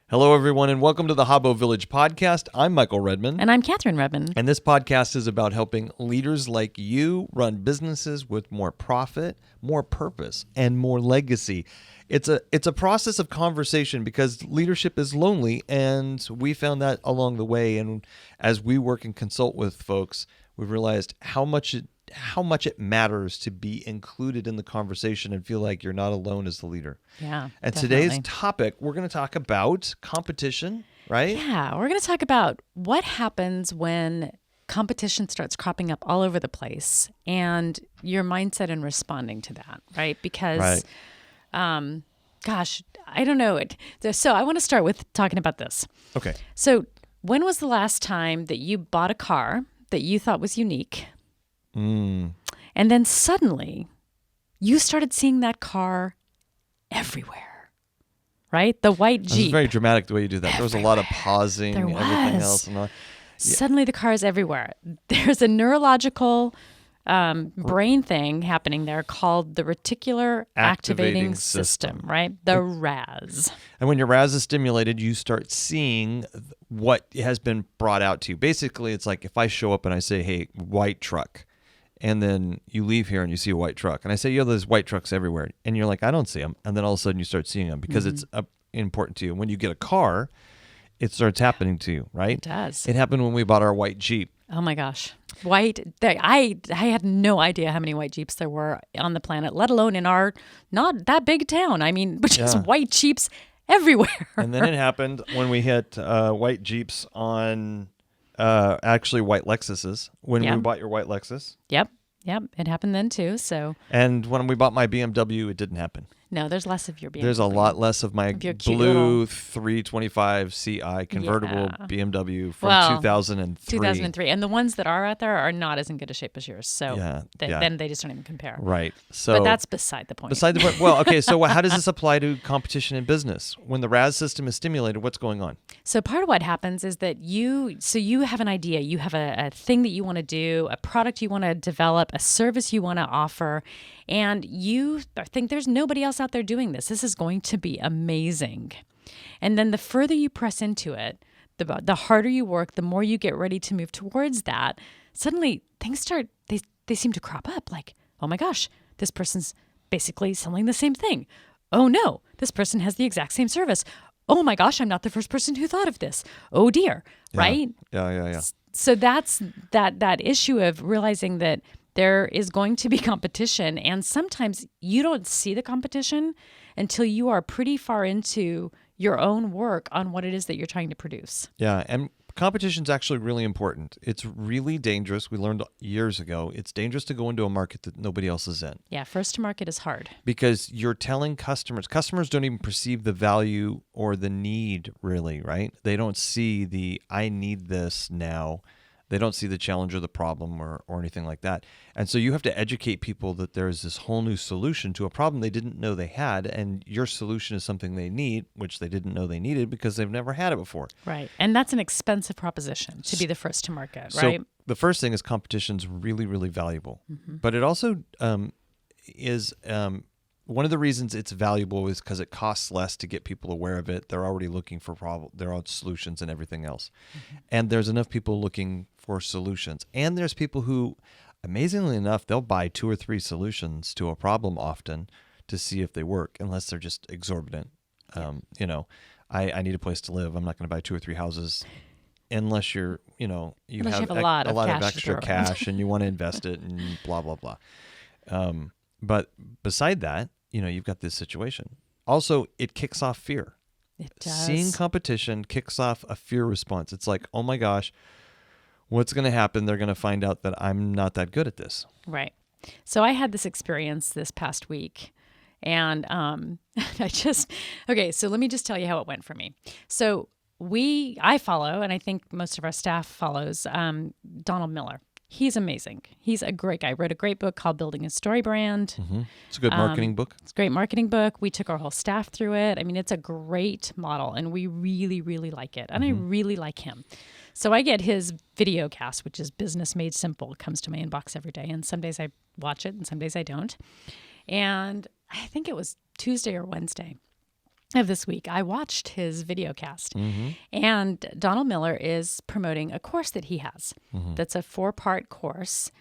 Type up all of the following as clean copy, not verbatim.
Hello, everyone, and welcome to the Habbo Village podcast. I'm Michael Redman. And I'm Kathryn Redman. And this podcast is about helping leaders like you run businesses with more profit, more purpose, and more legacy. It's a process of conversation because leadership is lonely, and we found that along the way. And as we work and consult with folks, we've realized how much it matters to be included in the conversation and feel like you're not alone as the leader. Yeah. And definitely. Today's topic, we're going to talk about competition, right? Yeah, we're going to talk about what happens when competition starts cropping up all over the place and your mindset in responding to that, right? Because, gosh, I don't know. So I want to start with talking about this. Okay. So when was the last time that you bought a car that you thought was unique? And then suddenly you started seeing that car everywhere, right? The white Jeep. It's very dramatic the way you do that. There was a lot of pausing, There everything was. else. And all. Suddenly the car is everywhere. There's a neurological brain thing happening there called the reticular activating system, right? The RAS. And when your RAS is stimulated, you start seeing what has been brought out to you. Basically, it's like if I show up and I say, hey, white truck. And then you leave here and you see a white truck. And I say, there's white trucks everywhere. And you're like, I don't see them. And then all of a sudden you start seeing them because it's important to you. When you get a car, it starts happening to you, right? It does. It happened when we bought our white Jeep. Oh my gosh. White. I had no idea how many white Jeeps there were on the planet, let alone in our not that big town. I mean, just white Jeeps everywhere. And then it happened when we hit white Jeeps on... actually white Lexuses when we bought your white Lexus. Yep. It happened then too. So. And when we bought my BMW, it didn't happen. No, there's less of your BMW. There's a lot less of my blue 325 Ci convertible BMW from 2003. 2003. And the ones that are out there are not as in good a shape as yours. So then they just don't even compare. Right. So, but that's beside the point. Well, okay. So how does this apply to competition in business? When the RAS system is stimulated, what's going on? So part of what happens is that you have an idea, you have a thing that you want to do, a product you want to develop, a service you want to offer, and you think there's nobody else out there doing this. This is going to be amazing. And then the further you press into it, the harder you work, the more you get ready to move towards that, suddenly things start, they seem to crop up like, oh my gosh, this person's basically selling the same thing. Oh no, this person has the exact same service. Oh my gosh, I'm not the first person who thought of this. Oh dear, right? Yeah. So that's that issue of realizing that there is going to be competition, and sometimes you don't see the competition until you are pretty far into your own work on what it is that you're trying to produce. Yeah, and competition is actually really important. It's really dangerous. We learned years ago, it's dangerous to go into a market that nobody else is in. Yeah, first to market is hard. Because you're telling customers don't even perceive the value or the need really, right? They don't see I need this now. They don't see the challenge or the problem or anything like that. And so you have to educate people that there's this whole new solution to a problem they didn't know they had, and your solution is something they need, which they didn't know they needed because they've never had it before. Right. And that's an expensive proposition to be the first to market, right? So the first thing is competition's really, really valuable. Mm-hmm. But it also is... one of the reasons it's valuable is because it costs less to get people aware of it. They're already looking for their own solutions and everything else. Mm-hmm. And there's enough people looking for solutions. And there's people who, amazingly enough, they'll buy 2 or 3 solutions to a problem often to see if they work, unless they're just exorbitant. I need a place to live. I'm not going to buy 2 or 3 houses unless you have a lot of extra cash and you want to invest it and blah, blah, blah. But beside that, you've got this situation. Also, it kicks off fear. It does. Seeing competition kicks off a fear response. It's like, oh my gosh, what's going to happen? They're going to find out that I'm not that good at this. Right. So I had this experience this past week, and so let me just tell you how it went for me. So I follow, and I think most of our staff follows, Donald Miller. He's amazing. He's a great guy. Wrote a great book called Building a Story Brand. Mm-hmm. It's a good marketing book. It's a great marketing book. We took our whole staff through it. I mean, it's a great model, and we really, really like it. And I really like him. So I get his video cast, which is Business Made Simple. It comes to my inbox every day. And some days I watch it, and some days I don't. And I think it was Tuesday or Wednesday. of this week, I watched his video cast, and Donald Miller is promoting a course that he has. That's a 4-part course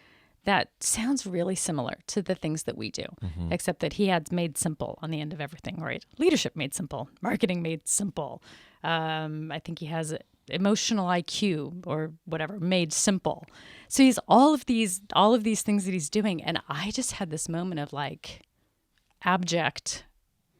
that sounds really similar to the things that we do, except that he had made simple on the end of everything, right? Leadership made simple, marketing made simple. I think he has emotional IQ or whatever made simple. So he's all of these things that he's doing, and I just had this moment of like abject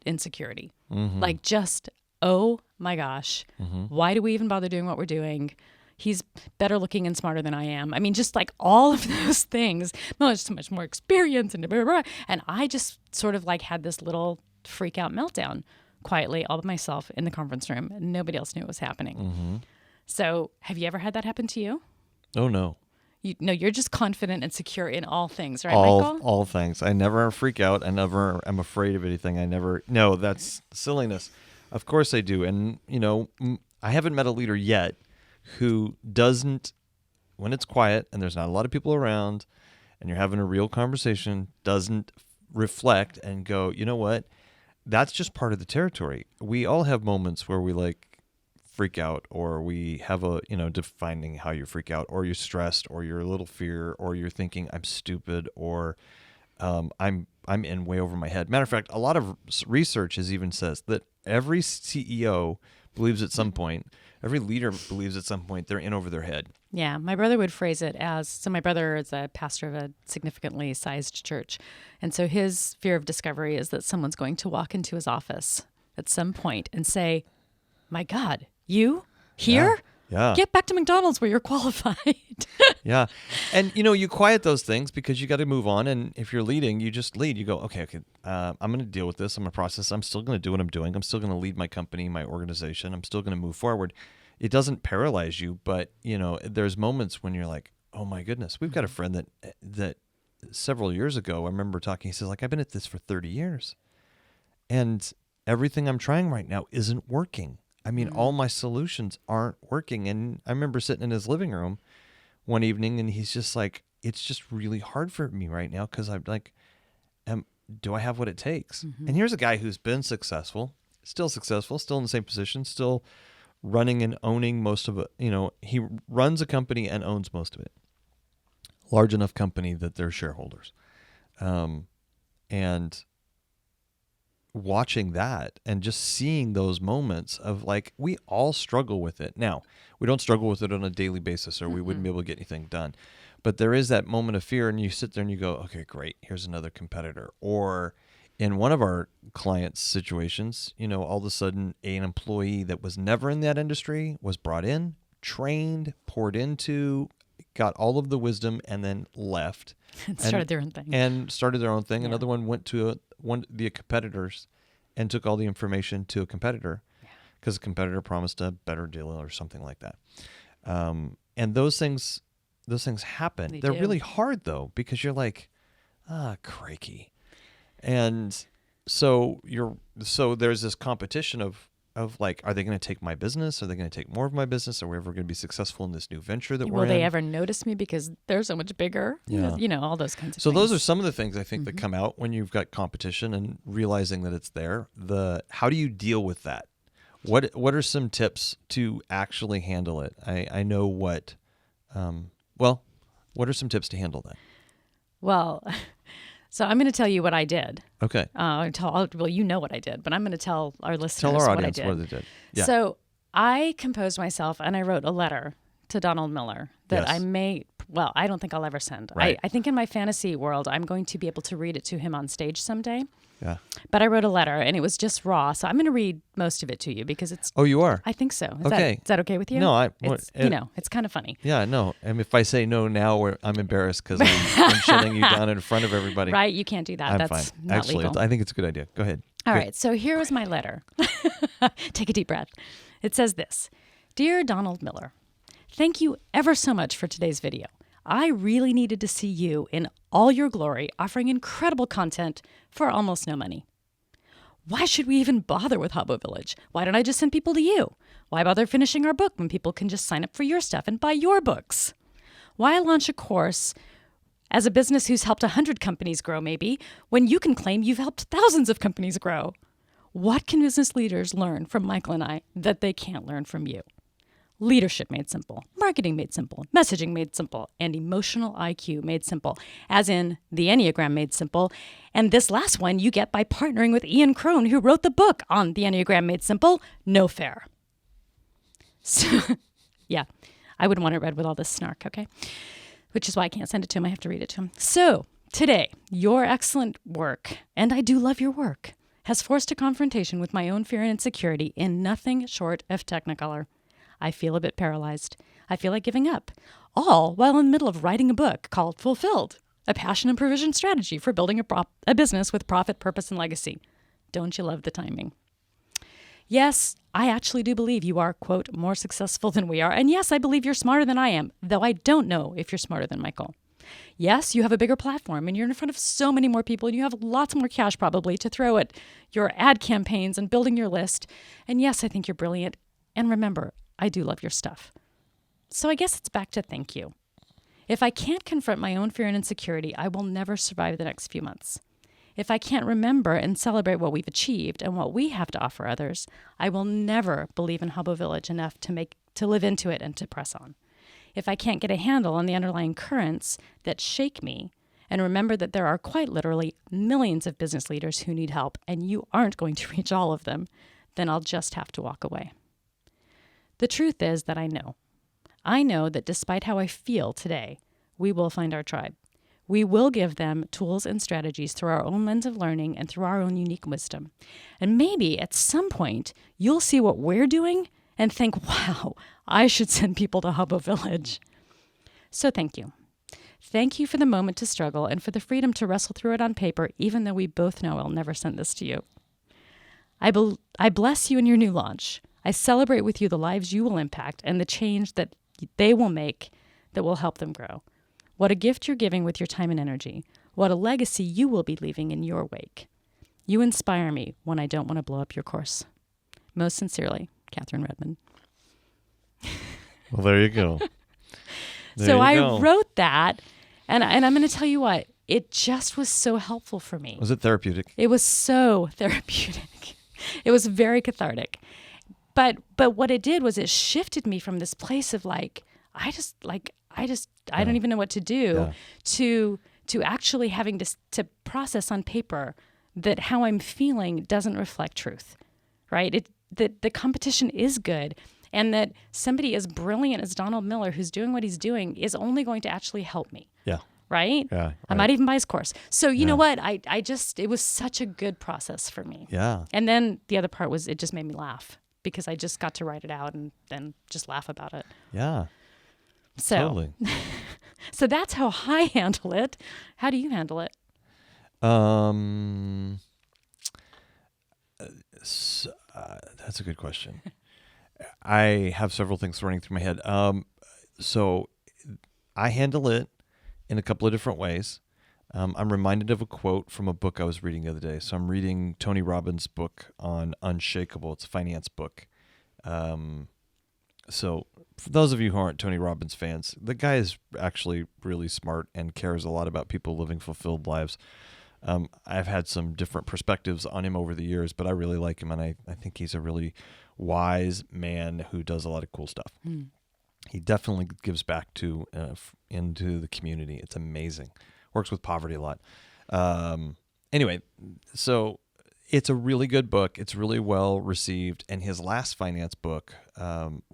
insecurity. Like just, oh my gosh, why do we even bother doing what we're doing? He's better looking and smarter than I am. I mean, just like all of those things. No, there's so much more experience and blah, blah, blah. And I just sort of like had this little freak out meltdown quietly all by myself in the conference room. And nobody else knew what was happening. So have you ever had that happen to you? Oh, no. You're just confident and secure in all things, right, Michael? All things. I never freak out. I never am afraid of anything. No, that's silliness. Of course I do. And, I haven't met a leader yet who doesn't, when it's quiet and there's not a lot of people around and you're having a real conversation, doesn't reflect and go, you know what? That's just part of the territory. We all have moments where we freak out, or we have defining how you freak out, or you're stressed, or you're a little fear, or you're thinking I'm stupid, or I'm in way over my head. Matter of fact, a lot of research even says that every CEO believes at some point, every leader believes at some point they're in over their head. Yeah, my brother would phrase it as, so my brother is a pastor of a significantly sized church. And so his fear of discovery is that someone's going to walk into his office at some point and say, my God, you here? Yeah. Get back to McDonald's where you're qualified. Yeah. And, you quiet those things because you got to move on. And if you're leading, you just lead. You go, okay, I'm going to deal with this. I'm going to process. I'm still going to do what I'm doing. I'm still going to lead my company, my organization. I'm still going to move forward. It doesn't paralyze you, but, there's moments when you're like, oh my goodness. We've got a friend that several years ago, I remember talking, he says, I've been at this for 30 years. And everything I'm trying right now isn't working. I mean, all my solutions aren't working. And I remember sitting in his living room one evening and he's just like, it's just really hard for me right now because I'm like, do I have what it takes? And here's a guy who's been successful, still in the same position, still running and owning most of it. He runs a company and owns most of it. Large enough company that they're shareholders. And watching that and just seeing those moments of we all struggle with it. Now, we don't struggle with it on a daily basis or we wouldn't be able to get anything done. But there is that moment of fear and you sit there and you go, okay, great, here's another competitor. Or in one of our clients' situations, all of a sudden an employee that was never in that industry was brought in, trained, poured into, got all of the wisdom and then left. And started their own thing. Yeah. Another one went to the competitors and took all the information to a competitor because a competitor promised a better deal or something like that. And those things happen. They're really hard though, because you're like, crikey. And so there's this competition of are they going to take my business? Are they going to take more of my business? Are we ever going to be successful in this new venture that we're in? Will they ever notice me because they're so much bigger? Yeah. All those kinds of things. So those are some of the things I think that come out when you've got competition and realizing that it's there. How do you deal with that? What are some tips to actually handle it? I know what are some tips to handle that? Well, so I'm going to tell you what I did. Okay. You know what I did, but I'm going to tell our listeners tell our audience what I did. What they did. Yeah. So I composed myself and I wrote a letter to Donald Miller that I don't think I'll ever send. Right. I think in my fantasy world, I'm going to be able to read it to him on stage someday. Yeah. But I wrote a letter and it was just raw. So I'm going to read most of it to you because it's... Oh, you are? I think so. Is okay. That okay with you? No, it's kind of funny. Yeah, no. And if I say no now, I'm embarrassed because I'm shutting you down in front of everybody. Right. You can't do that. I'm That's fine. not Actually, legal. I think it's a good idea. Go ahead. All right. So here was my letter. Take a deep breath. It says this. Dear Donald Miller, thank you ever so much for today's video. I really needed to see you in all your glory, offering incredible content for almost no money. Why should we even bother with Hobo Village? Why don't I just send people to you? Why bother finishing our book when people can just sign up for your stuff and buy your books? Why launch a course as a business who's helped 100 companies grow maybe when you can claim you've helped thousands of companies grow? What can business leaders learn from Michael and I that they can't learn from you? Leadership made simple, marketing made simple, messaging made simple, and emotional IQ made simple, as in the Enneagram made simple. And this last one you get by partnering with Ian Crone, who wrote the book on the Enneagram made simple. No fair. So, yeah, I wouldn't want it read with all this snark, okay? Which is why I can't send it to him. I have to read it to him. So, today, your excellent work, and I do love your work, has forced a confrontation with my own fear and insecurity in nothing short of technicolor. I feel a bit paralyzed. I feel like giving up, all while in the middle of writing a book called Fulfilled, a passion and provision strategy for building a business with profit, purpose, and legacy. Don't you love the timing? Yes, I actually do believe you are, quote, more successful than we are. And yes, I believe you're smarter than I am, though I don't know if you're smarter than Michael. Yes, you have a bigger platform and you're in front of so many more people and you have lots more cash probably to throw at your ad campaigns and building your list. And yes, I think you're brilliant. And remember, I do love your stuff. So I guess it's back to thank you. If I can't confront my own fear and insecurity, I will never survive the next few months. If I can't remember and celebrate what we've achieved and what we have to offer others, I will never believe in Hobo Village enough to live into it and to press on. If I can't get a handle on the underlying currents that shake me and remember that there are quite literally millions of business leaders who need help and you aren't going to reach all of them, then I'll just have to walk away. The truth is that I know. I know that despite how I feel today, we will find our tribe. We will give them tools and strategies through our own lens of learning and through our own unique wisdom. And maybe at some point, you'll see what we're doing and think, wow, I should send people to Hobo Village. So thank you. Thank you for the moment to struggle and for the freedom to wrestle through it on paper, even though we both know I'll never send this to you. I bless you in your new launch. I celebrate with you the lives you will impact and the change that they will make that will help them grow. What a gift you're giving with your time and energy. What a legacy you will be leaving in your wake. You inspire me when I don't want to blow up your course. Most sincerely, Kathryn Redmond. Well, there you go. So I wrote that, and I'm going to tell you what, it just was so helpful for me. Was it therapeutic? It was so therapeutic. It was very cathartic. But what it did was it shifted me from this place of I don't even know what to do to actually having to process on paper that how I'm feeling doesn't reflect truth, right? That the competition is good and that somebody as brilliant as Donald Miller who's doing what he's doing is only going to actually help me. Yeah. Right? Yeah. I might even buy his course. So you know what? It was such a good process for me. Yeah. And then the other part was it just made me laugh because I just got to write it out and then just laugh about it. Yeah. So, totally. So that's how I handle it. How do you handle it? That's a good question. I have several things running through my head. So I handle it in a couple of different ways. I'm reminded of a quote from a book I was reading the other day. So I'm reading Tony Robbins' book on Unshakable. It's a finance book. So for those of you who aren't Tony Robbins fans, the guy is actually really smart and cares a lot about people living fulfilled lives. I've had some different perspectives on him over the years, but I really like him, and I think he's a really wise man who does a lot of cool stuff. Mm. He definitely gives back to into the community. It's amazing. Works with poverty a lot. Anyway, so it's a really good book. It's really well received, and his last finance book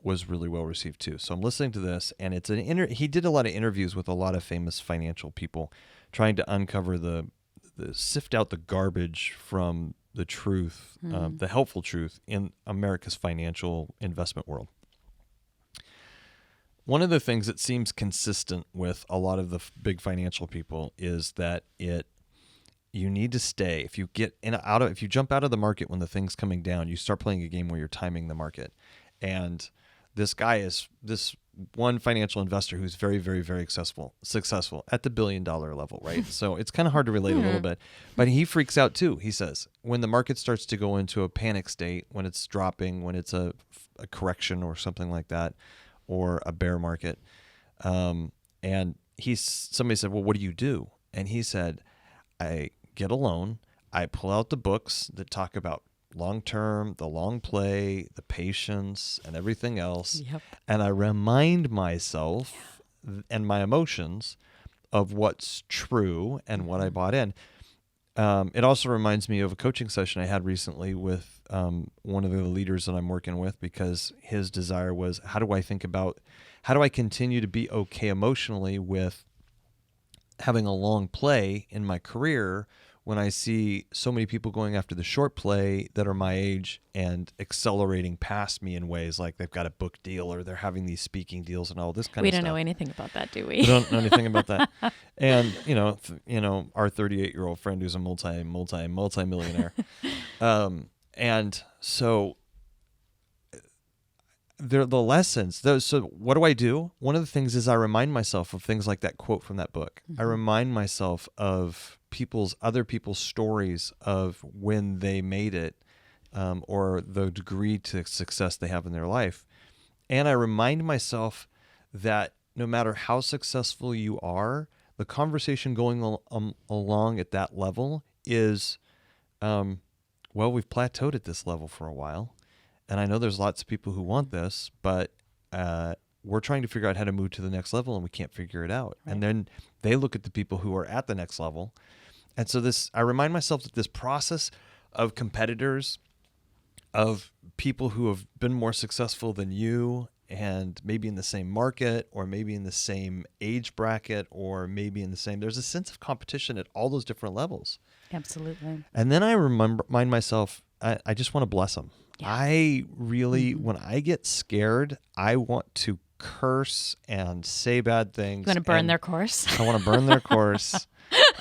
was really well received too. So I'm listening to this, and it's he did a lot of interviews with a lot of famous financial people, trying to uncover sift out the garbage from the truth, the helpful truth in America's financial investment world. One of the things that seems consistent with a lot of the big financial people is that you need to stay. If you if you jump out of the market when the thing's coming down, you start playing a game where you're timing the market. And this guy is this one financial investor who's very, very, very successful at the $1 billion level, right? So it's kind of hard to relate a little bit, but he freaks out too. He says when the market starts to go into a panic state, when it's dropping, when it's a correction or something like that, or a bear market, and somebody said, well, what do you do? And he said, I get a loan, I pull out the books that talk about long-term, the long play, the patience, and everything else. Yep. And I remind myself and my emotions of what's true and what I bought in. It also reminds me of a coaching session I had recently with one of the leaders that I'm working with, because his desire was, how do I continue to be okay emotionally with having a long play in my career when I see so many people going after the short play that are my age and accelerating past me in ways like they've got a book deal or they're having these speaking deals and all this kind We of stuff. don't know anything about that, do we? We don't know anything about that. And, our 38-year-old friend who's a multi-millionaire. And so the lessons, so what do I do? One of the things is I remind myself of things like that quote from that book. I remind myself of other people's stories of when they made it, or the degree to success they have in their life. And I remind myself that no matter how successful you are, the conversation going along at that level is, we've plateaued at this level for a while. And I know there's lots of people who want this, but we're trying to figure out how to move to the next level and we can't figure it out. Right. And then they look at the people who are at the next level. And so I remind myself that this process of competitors, of people who have been more successful than you and maybe in the same market or maybe in the same age bracket or maybe there's a sense of competition at all those different levels. Absolutely. And then I remind myself, I just want to bless them. Yeah. I really, when I get scared, I want to curse and say bad things. You want to burn their course? I want to burn their course.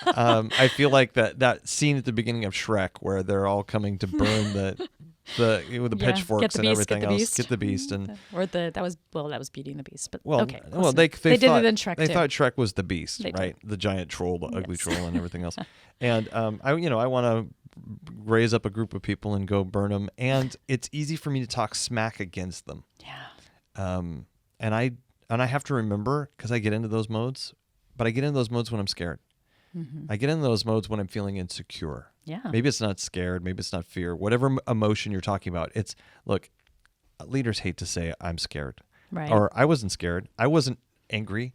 I feel like that scene at the beginning of Shrek where they're all coming to burn the pitchforks and everything else. Get the beast that was Beauty and the Beast. But okay, they did it in Shrek. They too. thought Shrek was the beast, they right? Did. The giant troll, the ugly troll, and everything else. And I want to raise up a group of people and go burn them. And it's easy for me to talk smack against them. Yeah. And I have to remember, because I get into those modes, but I get into those modes when I'm scared. I get into those modes when I'm feeling insecure. Yeah. Maybe it's not scared. Maybe it's not fear. Whatever emotion you're talking about. Look, leaders hate to say I'm scared. Right. Or I wasn't scared. I wasn't angry.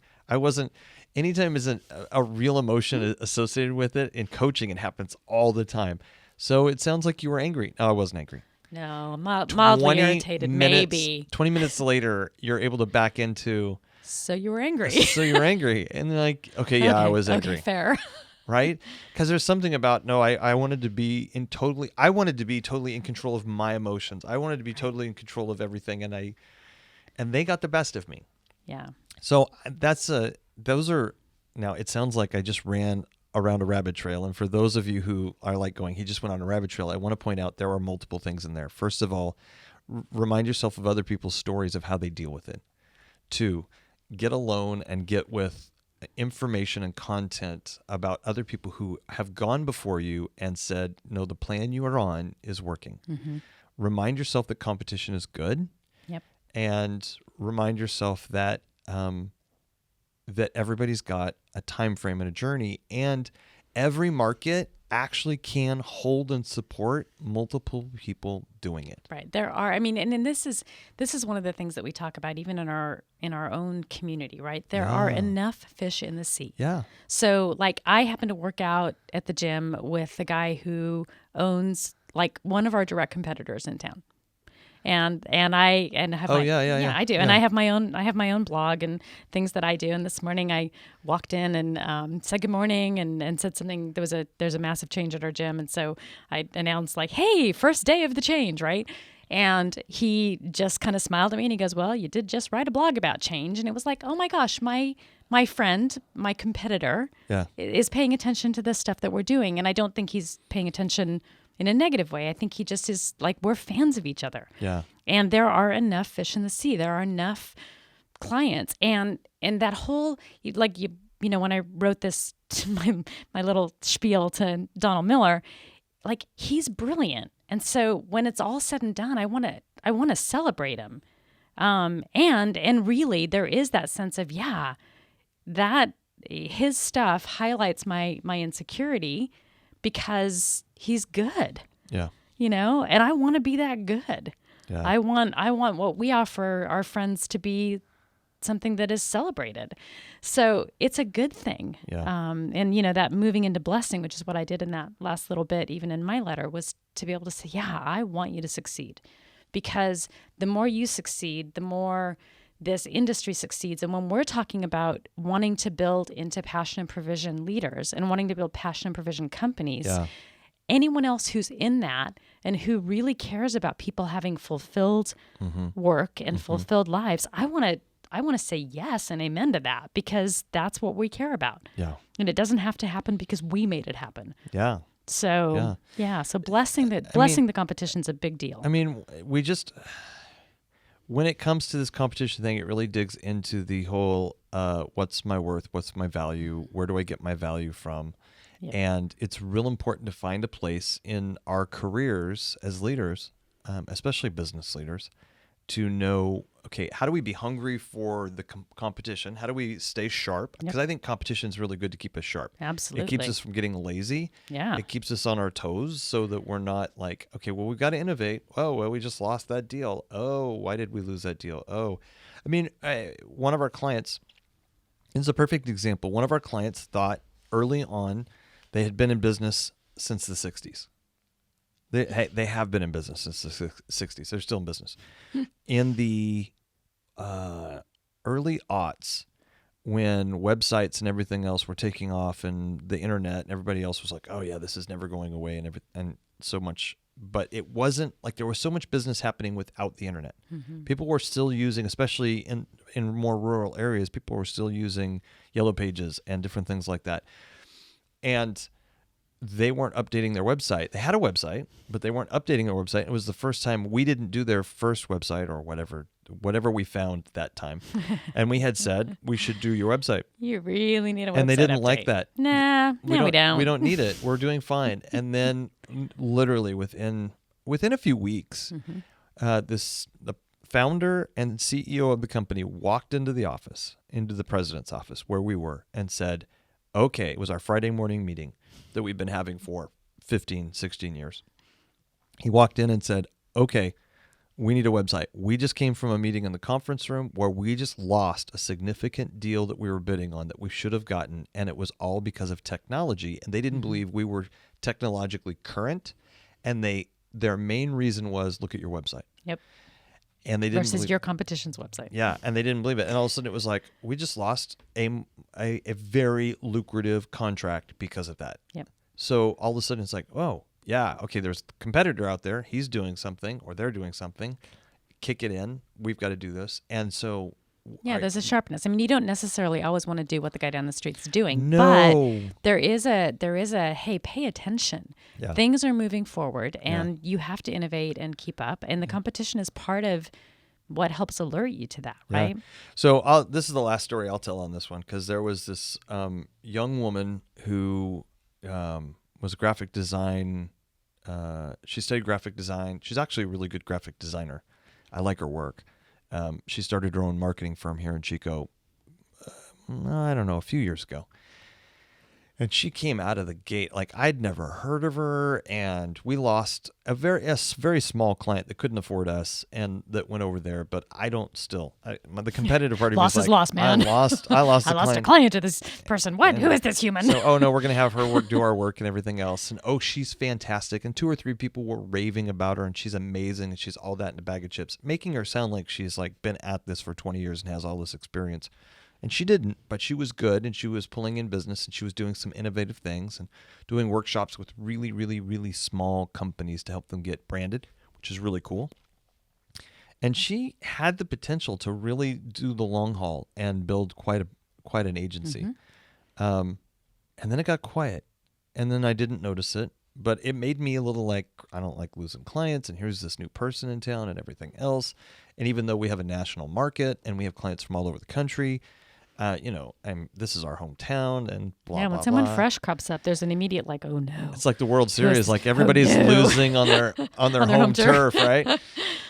Anytime is a real emotion associated with it. In coaching, it happens all the time. So it sounds like you were angry. No, I wasn't angry. No, mildly irritated, maybe. 20 minutes later, you're able to back into... So you were angry. And okay, I was angry. Okay, fair. Right? Because there's something about, I wanted to be totally in control of my emotions. I wanted to be totally in control of everything, and they got the best of me. Yeah. So now it sounds like I just ran around a rabbit trail. And for those of you who are like going, he just went on a rabbit trail, I want to point out there are multiple things in there. First of all, remind yourself of other people's stories of how they deal with it. 2, get alone and get with information and content about other people who have gone before you and said, no, the plan you are on is working. Remind yourself that competition is good. Yep. And remind yourself that that everybody's got a time frame and a journey, and every market actually can hold and support multiple people doing it. Right. There are, and this is one of the things that we talk about even in our own community, right? There are enough fish in the sea. Yeah. So like I happen to work out at the gym with the guy who owns like one of our direct competitors in town. And I have I do. And I have my own blog and things that I do. And this morning I walked in and said good morning and said something. There's a massive change at our gym. And so I announced like, hey, first day of the change, right? And he just kind of smiled at me and he goes, well, you did just write a blog about change. And it was like, oh my gosh, my friend, my competitor is paying attention to the stuff that we're doing. And I don't think he's paying attention in a negative way. I think he just is like, we're fans of each other. Yeah. And there are enough fish in the sea. There are enough clients. And that whole, like, when I wrote this, my little spiel to Donald Miller, like, he's brilliant. And so when it's all said and done, I want to celebrate him. And really there is that sense of, that his stuff highlights my insecurity because he's good. Yeah. you know, and I want to be that good. Yeah. I want what we offer our friends to be something that is celebrated. So it's a good thing. Yeah. And, you know, that moving into blessing, which is what I did in that last little bit, even in my letter, was to be able to say, yeah, I want you to succeed. Because the more you succeed, the more this industry succeeds. And when we're talking about wanting to build into passion and provision leaders and wanting to build passion and provision companies, anyone else who's in that and who really cares about people having fulfilled work and fulfilled lives, I want to say yes and amen to that, because that's what we care about. Yeah. And it doesn't have to happen because we made it happen. Yeah. So, so blessing the competition's a big deal. I mean, when it comes to this competition thing, it really digs into the whole, what's my worth? What's my value? Where do I get my value from? Yep. And it's real important to find a place in our careers as leaders, especially business leaders, to know, okay, how do we be hungry for the competition? How do we stay sharp? Because I think competition is really good to keep us sharp. Absolutely. It keeps us from getting lazy. Yeah. It keeps us on our toes so that we're not like, okay, well, we've got to innovate. Oh, well, we just lost that deal. Oh, why did we lose that deal? Oh, I mean, one of our clients, this is a perfect example. One of our clients thought early on they had been in business since the 60s. They have been in business since the 60s. They're still in business. In the early aughts, when websites and everything else were taking off and the internet and everybody else was like, oh yeah, this is never going away and so much. But it wasn't like there was so much business happening without the internet. People were still using, especially in more rural areas, people were still using Yellow Pages and different things like that. And they weren't updating their website. They had a website, but they weren't updating their website. It was the first time we didn't do their first website or whatever we found that time. And we had said, we should do your website. You really need a website And they didn't update. like that. Nah, we don't. We don't need it. We're doing fine. And then literally within a few weeks, the founder and CEO of the company walked into the president's office where we were, and said, okay, it was our Friday morning meeting that we've been having for 15, 16 years. He walked in and said, okay, we need a website. We just came from a meeting in the conference room where we just lost a significant deal that we were bidding on that we should have gotten, and it was all because of technology, and they didn't believe we were technologically current, and their main reason was, look at your website. Yep. And they didn't versus believe, your competition's website. Yeah, and they didn't believe it. And all of a sudden it was like, we just lost a very lucrative contract because of that. Yep. So all of a sudden it's like, oh, yeah, okay, there's a competitor out there. He's doing something, or they're doing something. Kick it in. We've got to do this. And so... Yeah, there's a sharpness. I mean, you don't necessarily always want to do what the guy down the street's doing. No. But there is a hey, pay attention. Yeah. Things are moving forward, and you have to innovate and keep up. And the competition is part of what helps alert you to that, right? Yeah. So this is the last story I'll tell on this one, because there was this young woman who was graphic design. She studied graphic design. She's actually a really good graphic designer. I like her work. She started her own marketing firm here in Chico, I don't know, a few years ago. And she came out of the gate like I'd never heard of her, and we lost a very small client that couldn't afford us, and that went over there. But the competitive part of me Loss was is like, lost, man. I lost I lost a client to this person. What? And who is this human? So, oh no, we're gonna have her do our work and everything else. And oh, she's fantastic. And 2 or 3 people were raving about her, and she's amazing, and she's all that in a bag of chips, making her sound like she's like been at this for 20 years and has all this experience. And she didn't, but she was good, and she was pulling in business, and she was doing some innovative things and doing workshops with really, really, really small companies to help them get branded, which is really cool. And she had the potential to really do the long haul and build quite an agency. And then it got quiet, and then I didn't notice it, but it made me a little like, I don't like losing clients, and here's this new person in town and everything else. And even though we have a national market and we have clients from all over the country, this is our hometown, and blah, yeah, when blah, someone blah. fresh crops up, there's an immediate like, oh no. It's like the World Series, Yes. like everybody's Oh, no. losing on their home turf, right?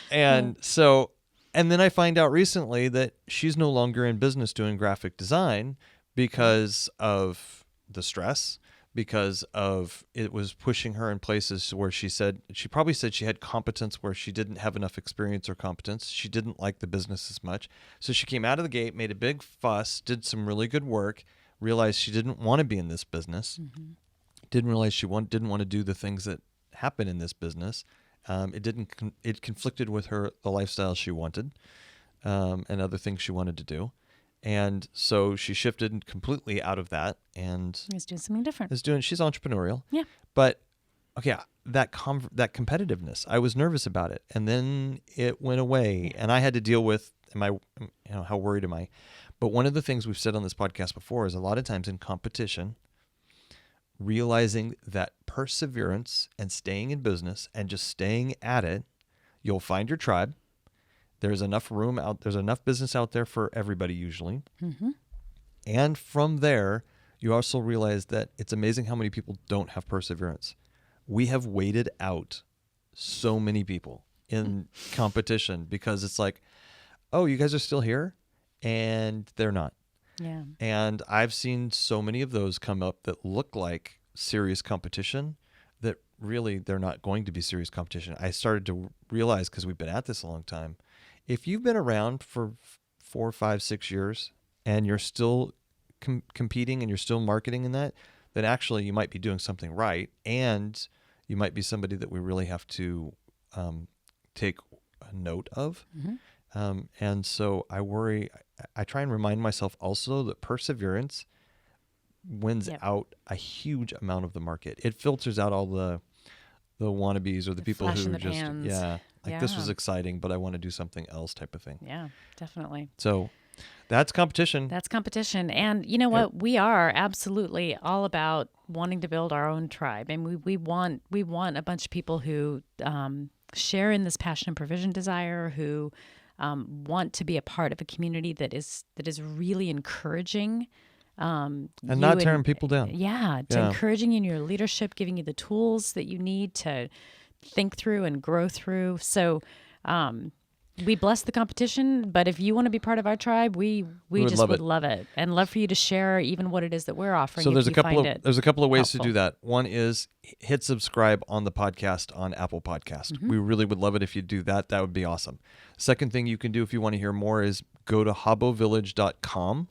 And so, and then I find out recently that she's no longer in business doing graphic design because of the stress, because of it was pushing her in places where she probably said she had competence where she didn't have enough experience or competence. She didn't like the business as much. So she came out of the gate, made a big fuss, did some really good work, realized she didn't want to be in this business, didn't realize she didn't want to do the things that happen in this business. It conflicted with the lifestyle she wanted, and other things she wanted to do. And so she shifted completely out of that and He's doing something different. She's entrepreneurial. Yeah. But okay, that competitiveness, I was nervous about it, and then it went away, and I had to deal with, how worried am I? But one of the things we've said on this podcast before is a lot of times in competition, realizing that perseverance and staying in business and just staying at it, you'll find your tribe. There's enough there's enough business out there for everybody usually. Mm-hmm. And from there, you also realize that it's amazing how many people don't have perseverance. We have waited out so many people in competition because it's like, oh, you guys are still here? And they're not. Yeah. And I've seen so many of those come up that look like serious competition that really they're not going to be serious competition. I started to realize, because we've been at this a long time, if you've been around for 4, 5, 6 years and you're still competing and you're still marketing in that, then actually you might be doing something right, and you might be somebody that we really have to take a note of. Mm-hmm. And so I try and remind myself also that perseverance wins out a huge amount of the market. It filters out all the wannabes or the people who just pans. This was exciting, but I want to do something else type of thing. Yeah, definitely. So that's competition. And you know what? We are absolutely all about wanting to build our own tribe. And we want a bunch of people who share in this passion and provision desire, who want to be a part of a community that is really encouraging and not tearing people down. Yeah, encouraging you in your leadership, giving you the tools that you need to think through and grow through. So we bless the competition, but if you want to be part of our tribe, we just would love it, and love for you to share even what it is that we're offering. So there's a couple of ways helpful. to do that. One is hit subscribe on the podcast on Apple Podcast. Mm-hmm. We really would love it if you do that. That would be awesome. Second thing you can do if you want to hear more is go to habovillage.com.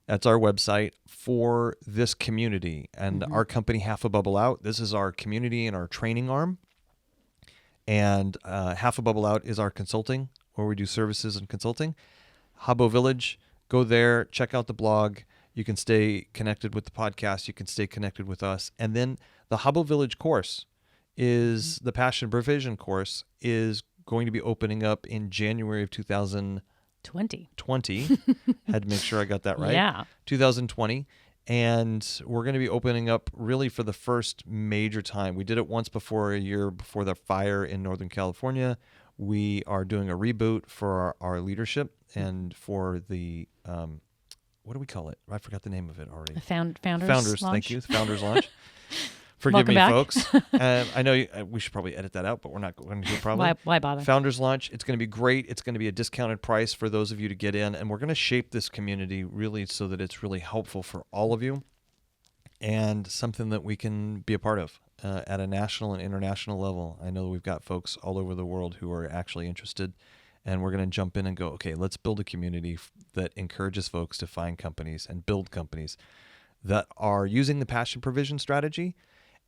That's our website for this community and our company, Half a Bubble Out. This is our community and our training arm. And Half a Bubble Out is our consulting, where we do services and consulting. Habbo Village, go there, check out the blog. You can stay connected with the podcast. You can stay connected with us. And then the Habbo Village course is the Passion Provision course is going to be opening up in January of 2020. Had to make sure I got that right. Yeah. 2020. And we're going to be opening up really for the first major time. We did it once before, a year before the fire in Northern California. We are doing a reboot for our leadership and for the, what do we call it? I forgot the name of it already. The Founders Launch. Thank you. Founders Launch. Forgive me, folks. I know we should probably edit that out, but we're not going to probably. Why bother? Founders Launch. It's going to be great. It's going to be a discounted price for those of you to get in, and we're going to shape this community really so that it's really helpful for all of you and something that we can be a part of at a national and international level. I know we've got folks all over the world who are actually interested, and we're going to jump in and go, okay, let's build a community that encourages folks to find companies and build companies that are using the passion provision strategy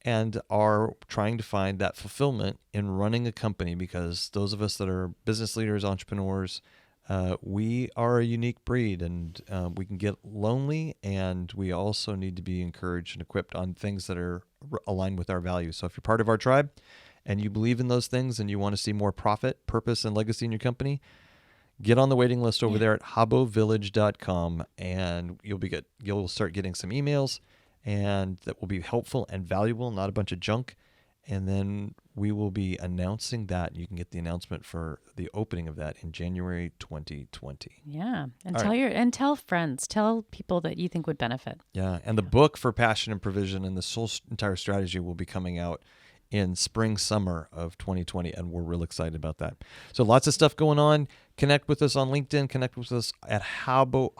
and are trying to find that fulfillment in running a company, because those of us that are business leaders, entrepreneurs, we are a unique breed, and we can get lonely, and we also need to be encouraged and equipped on things that are aligned with our values. So if you're part of our tribe and you believe in those things and you want to see more profit, purpose, and legacy in your company, get on the waiting list over there at habovillage.com, and you'll start getting some emails, and that will be helpful and valuable, not a bunch of junk. And then we will be announcing that. You can get the announcement for the opening of that in January 2020. Yeah. And tell friends, tell people that you think would benefit. Yeah. And the book for Passion and Provision and the entire strategy will be coming out in spring, summer of 2020. And we're real excited about that. So lots of stuff going on. Connect with us on LinkedIn. Connect with us at Habo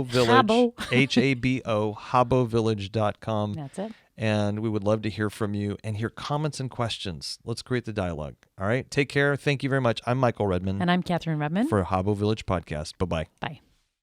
Village, Habo. Habo, habovillage.com. That's it. And we would love to hear from you and hear comments and questions. Let's create the dialogue. All right. Take care. Thank you very much. I'm Michael Redman. And I'm Kathryn Redman. For Habo Village Podcast. Bye-bye. Bye.